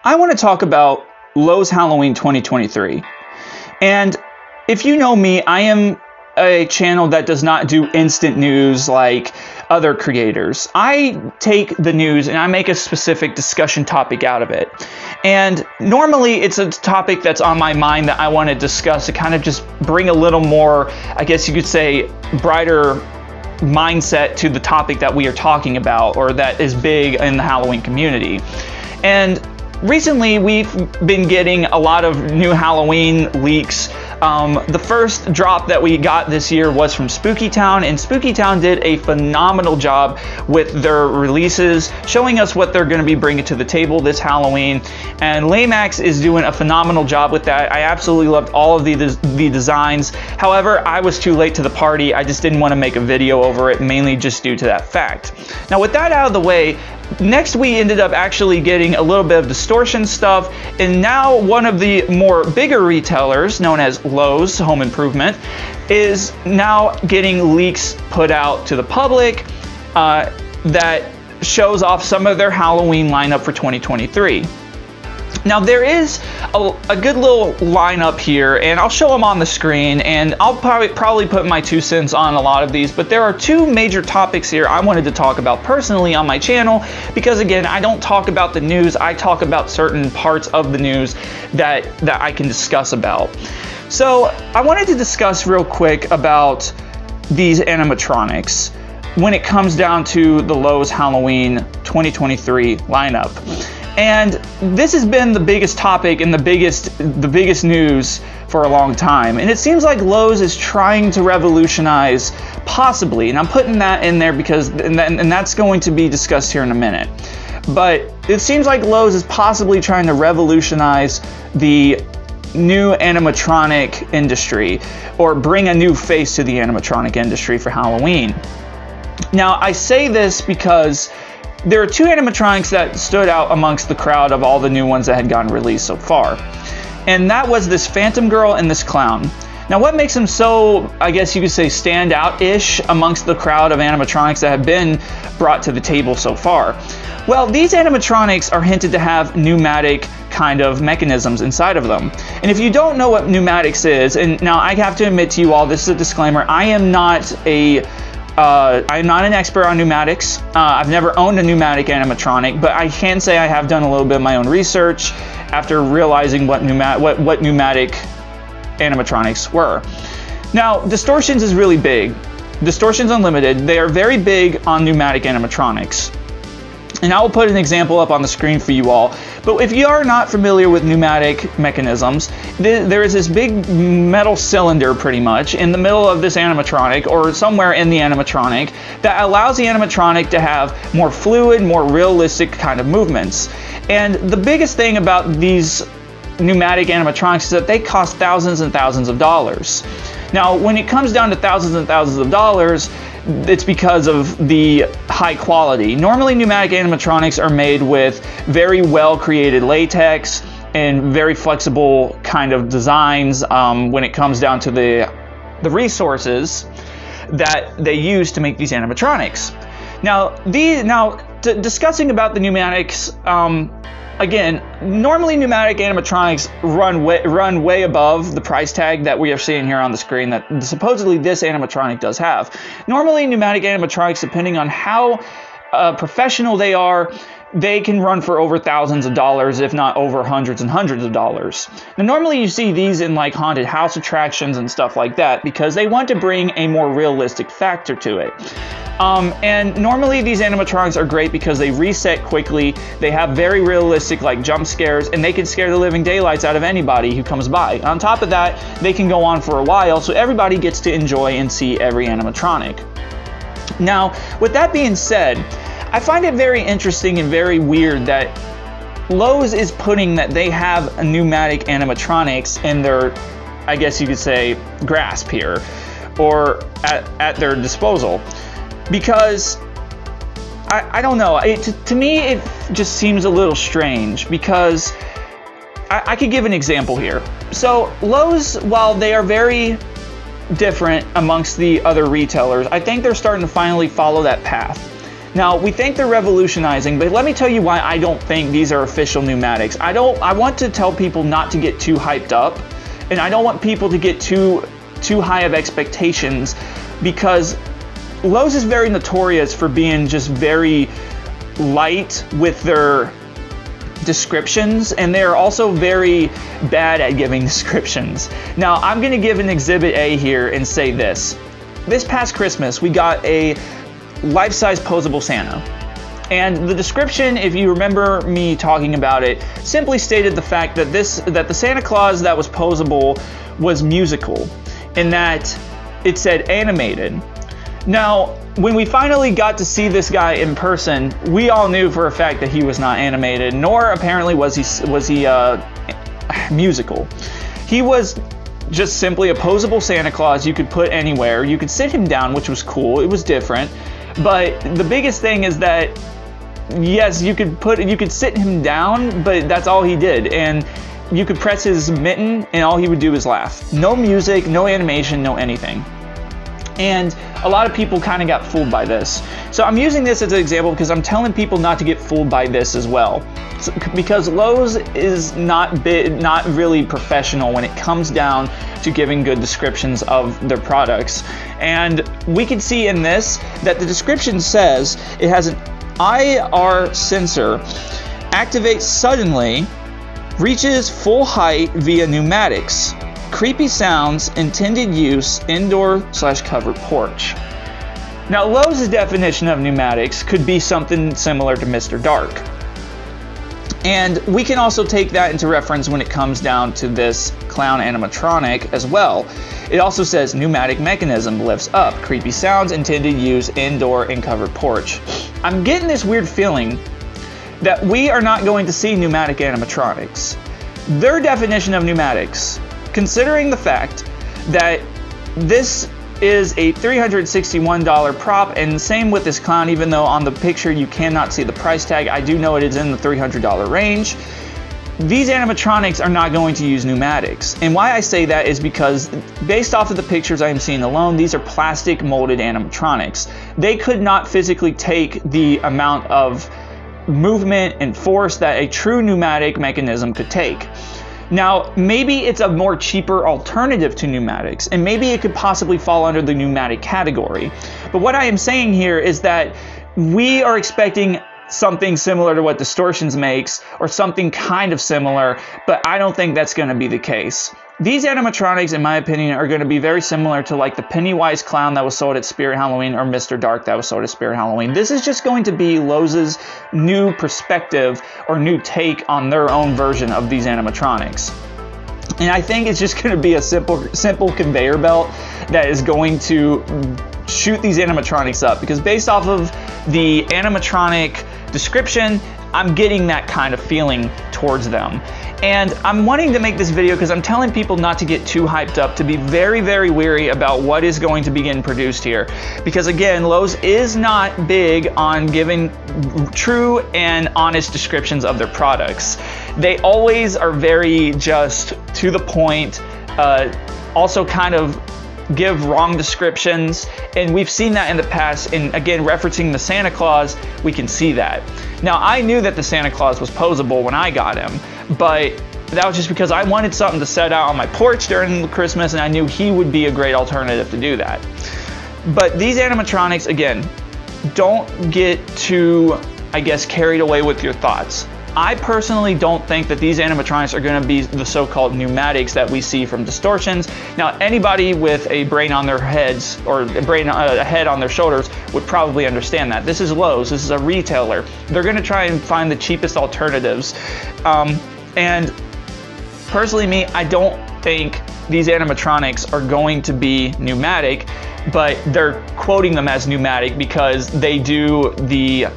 I want to talk about Lowe's Halloween 2023. And if you know me, I am a channel that does not do instant news like other creators. I take the news and I make a specific discussion topic out of it. And normally it's a topic that's on my mind that I want to discuss to kind of just bring a little more, I guess you could say, brighter mindset to the topic that we are talking about, or that is big in the Halloween community. And recently we've been getting a lot of new Halloween leaks. The first drop that we got this year was from Spooky Town, and Spooky Town did a phenomenal job with their releases, showing us what they're going to be bringing to the table this Halloween. And Laymax is doing a phenomenal job with that. I absolutely loved all of the designs. However, I was too late to the party. I just didn't want to make a video over it, mainly just due to that fact. Now, with that out of the way, next we ended up actually getting a little bit of distortion stuff, and now one of the more bigger retailers, known as Lowe's Home Improvement, is now getting leaks put out to the public that shows off some of their Halloween lineup for 2023. Now there is a good little lineup here, and I'll show them on the screen, and I'll probably put my 2 cents on a lot of these, but there are 2 major topics here I wanted to talk about personally on my channel, because again, I don't talk about the news, I talk about certain parts of the news that I can discuss about. So I wanted to discuss real quick about these animatronics when it comes down to the Lowe's Halloween 2023 lineup. And this has been the biggest topic and the biggest news for a long time. And it seems like Lowe's is trying to revolutionize, possibly, and I'm putting that in there because, and that's going to be discussed here in a minute. But it seems like Lowe's is possibly trying to revolutionize the new animatronic industry, or bring a new face to the animatronic industry for Halloween. Now, I say this because there are 2 animatronics that stood out amongst the crowd of all the new ones that had gotten released so far. And that was this Phantom Girl and this clown. Now what makes them so, I guess you could say, stand out-ish amongst the crowd of animatronics that have been brought to the table so far? Well, these animatronics are hinted to have pneumatic kind of mechanisms inside of them. And if you don't know what pneumatics is, and now I have to admit to you all, this is a disclaimer, I'm not an expert on pneumatics. I've never owned a pneumatic animatronic, but I can say I have done a little bit of my own research after realizing what pneumatic animatronics were. Now, Distortions is really big. Distortions Unlimited, they are very big on pneumatic animatronics. And I will put an example up on the screen for you all. But if you are not familiar with pneumatic mechanisms, there is this big metal cylinder pretty much in the middle of this animatronic, or somewhere in the animatronic, that allows the animatronic to have more fluid, more realistic kind of movements. And the biggest thing about these pneumatic animatronics is that they cost thousands and thousands of dollars. Now, when it comes down to thousands and thousands of dollars, it's because of the high quality. Normally, pneumatic animatronics are made with very well created latex and very flexible kind of designs when it comes down to the resources that they use to make these animatronics. Now, discussing about the pneumatics, again, normally pneumatic animatronics run way above the price tag that we are seeing here on the screen that supposedly this animatronic does have. Normally pneumatic animatronics, depending on how professional they are, they can run for over thousands of dollars, if not over hundreds and hundreds of dollars. Now, normally you see these in like haunted house attractions and stuff like that because they want to bring a more realistic factor to it. And normally these animatronics are great because they reset quickly, they have very realistic like jump scares, and they can scare the living daylights out of anybody who comes by. On top of that, they can go on for a while, so everybody gets to enjoy and see every animatronic. Now, with that being said, I find it very interesting and very weird that Lowe's is putting that they have a pneumatic animatronics in their, I guess you could say, grasp here, or at their disposal. Because I don't know, to me it just seems a little strange, because I could give an example here. So Lowe's, while they are very different amongst the other retailers, I think they're starting to finally follow that path. Now, we think they're revolutionizing, but let me tell you why I don't think these are official pneumatics. I want to tell people not to get too hyped up, and I don't want people to get too high of expectations, because Lowe's is very notorious for being just very light with their descriptions, and they're also very bad at giving descriptions. Now, I'm going to give an Exhibit A here and say this. This past Christmas, we got a life-size posable Santa. And the description, if you remember me talking about it, simply stated the fact that the Santa Claus that was posable was musical, in that it said animated. Now, when we finally got to see this guy in person, we all knew for a fact that he was not animated, nor apparently was he musical. He was just simply a posable Santa Claus you could put anywhere. You could sit him down, which was cool. It was different. But the biggest thing is that, yes, you could sit him down, but that's all he did. And you could press his mitten and all he would do is laugh. No music, no animation, no anything. And a lot of people kind of got fooled by this. So I'm using this as an example because I'm telling people not to get fooled by this as well. Because Lowe's is not really professional when it comes down to giving good descriptions of their products. And we can see in this that the description says it has an IR sensor, activates suddenly, reaches full height via pneumatics. Creepy sounds, intended use, indoor/covered porch. Now, Lowe's definition of pneumatics could be something similar to Mr. Dark. And we can also take that into reference when it comes down to this clown animatronic as well. It also says pneumatic mechanism lifts up, creepy sounds, intended use, indoor and covered porch. I'm getting this weird feeling that we are not going to see pneumatic animatronics. Their definition of pneumatics, considering the fact that this is a $361 prop, and same with this clown, even though on the picture you cannot see the price tag, I do know it is in the $300 range. These animatronics are not going to use pneumatics. And why I say that is because based off of the pictures I am seeing alone, these are plastic molded animatronics. They could not physically take the amount of movement and force that a true pneumatic mechanism could take. Now, maybe it's a more cheaper alternative to pneumatics, and maybe it could possibly fall under the pneumatic category. But what I am saying here is that we are expecting something similar to what Distortions makes, or something kind of similar, but I don't think that's going to be the case. These animatronics, in my opinion, are going to be very similar to like the Pennywise clown that was sold at Spirit Halloween, or Mr. Dark that was sold at Spirit Halloween. This is just going to be Lowe's new perspective or new take on their own version of these animatronics. And I think it's just going to be a simple conveyor belt that is going to shoot these animatronics up, because based off of the animatronic description, I'm getting that kind of feeling towards them. And I'm wanting to make this video because I'm telling people not to get too hyped up, to be very, very wary about what is going to be getting produced here. Because again, Lowe's is not big on giving true and honest descriptions of their products. They always are very just to the point, also kind of give wrong descriptions, and we've seen that in the past. And again, referencing the Santa Claus, we can see that. Now, I knew that the Santa Claus was posable when I got him, but that was just because I wanted something to set out on my porch during Christmas, and I knew he would be a great alternative to do that. But these animatronics, again, don't get too, I guess, carried away with your thoughts. I personally don't think that these animatronics are going to be the so-called pneumatics that we see from Distortions. Now, anybody with a brain on their heads, or a head on their shoulders, would probably understand that. This is Lowe's. This is a retailer. They're going to try and find the cheapest alternatives. And personally, I don't think these animatronics are going to be pneumatic, but they're quoting them as pneumatic because they do the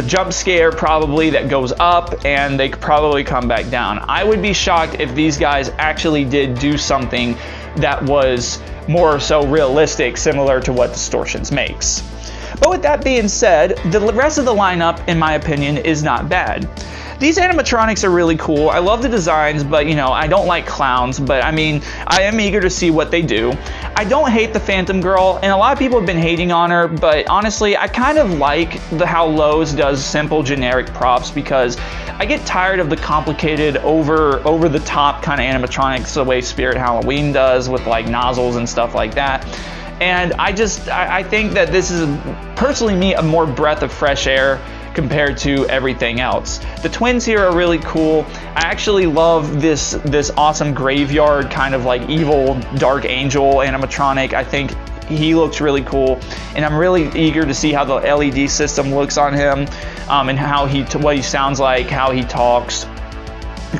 jump scare probably that goes up, and they could probably come back down. I would be shocked if these guys actually did do something that was more so realistic, similar to what Distortions makes. But with that being said, the rest of the lineup, in my opinion, is not bad. These animatronics are really cool. I love the designs, but you know, I don't like clowns, but I mean, I am eager to see what they do. I don't hate the Phantom Girl, and a lot of people have been hating on her, but honestly, I kind of like how Lowe's does simple generic props, because I get tired of the complicated, over the top kind of animatronics the way Spirit Halloween does with like nozzles and stuff like that. And I think that this is, personally me, a more breath of fresh air compared to everything else. The twins here are really cool. I actually love this awesome graveyard kind of like evil dark angel animatronic. I think he looks really cool, and I'm really eager to see how the LED system looks on him, and how what he sounds like, how he talks.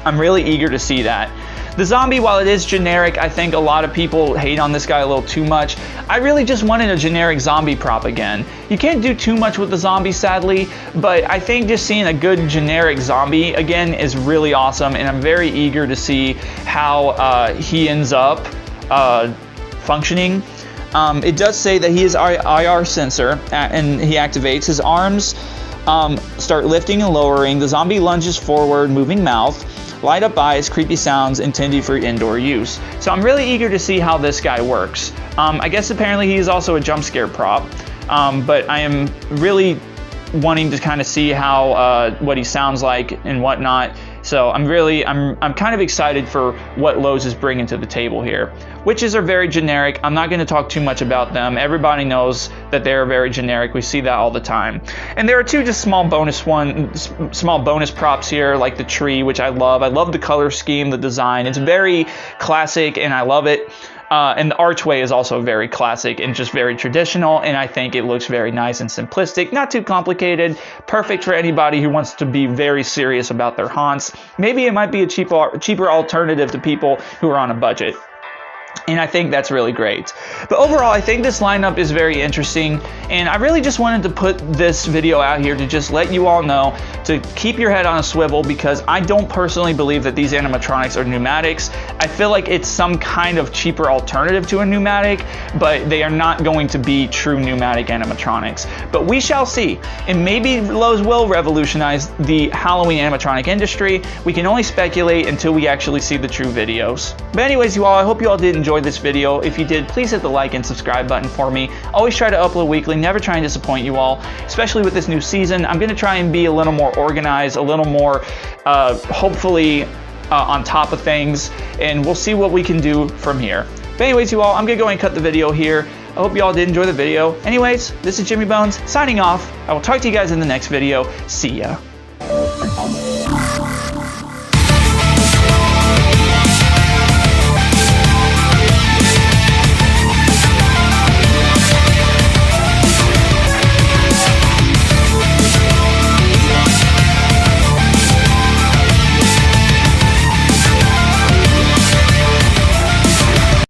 I'm really eager to see that. The zombie, while it is generic, I think a lot of people hate on this guy a little too much. I really just wanted a generic zombie prop again. You can't do too much with the zombie, sadly, but I think just seeing a good generic zombie again is really awesome, and I'm very eager to see how he ends up functioning. It does say that he is IR sensor, and he activates. His arms start lifting and lowering. The zombie lunges forward, moving mouth. Light up eyes, creepy sounds, intended for indoor use. So I'm really eager to see how this guy works. I guess apparently he is also a jump scare prop, but I am really wanting to kind of see how what he sounds like and whatnot. So I'm kind of excited for what Lowe's is bringing to the table here. Witches are very generic. I'm not going to talk too much about them. Everybody knows that they are very generic. We see that all the time. And there are two just small bonus props here, like the tree, which I love. I love the color scheme, the design. It's very classic, and I love it. And the archway is also very classic and just very traditional, and I think it looks very nice and simplistic, not too complicated, perfect for anybody who wants to be very serious about their haunts. Maybe it might be a cheaper alternative to people who are on a budget. And I think that's really great. But overall, I think this lineup is very interesting, and I really just wanted to put this video out here to just let you all know to keep your head on a swivel, because I don't personally believe that these animatronics are pneumatics. I feel like it's some kind of cheaper alternative to a pneumatic, but they are not going to be true pneumatic animatronics. But we shall see, and maybe Lowe's will revolutionize the Halloween animatronic industry. We can only speculate until we actually see the true videos. But anyways, you all, I hope you all did enjoy this video. If you did, please hit the like and subscribe button for me. Always try to upload weekly, never try and disappoint you all, especially with this new season. I'm going to try and be a little more organized, a little more hopefully on top of things, and we'll see what we can do from here. But anyways, you all, I'm going to go and cut the video here. I hope you all did enjoy the video. Anyways, this is Jimmy Bones signing off. I will talk to you guys in the next video. See ya.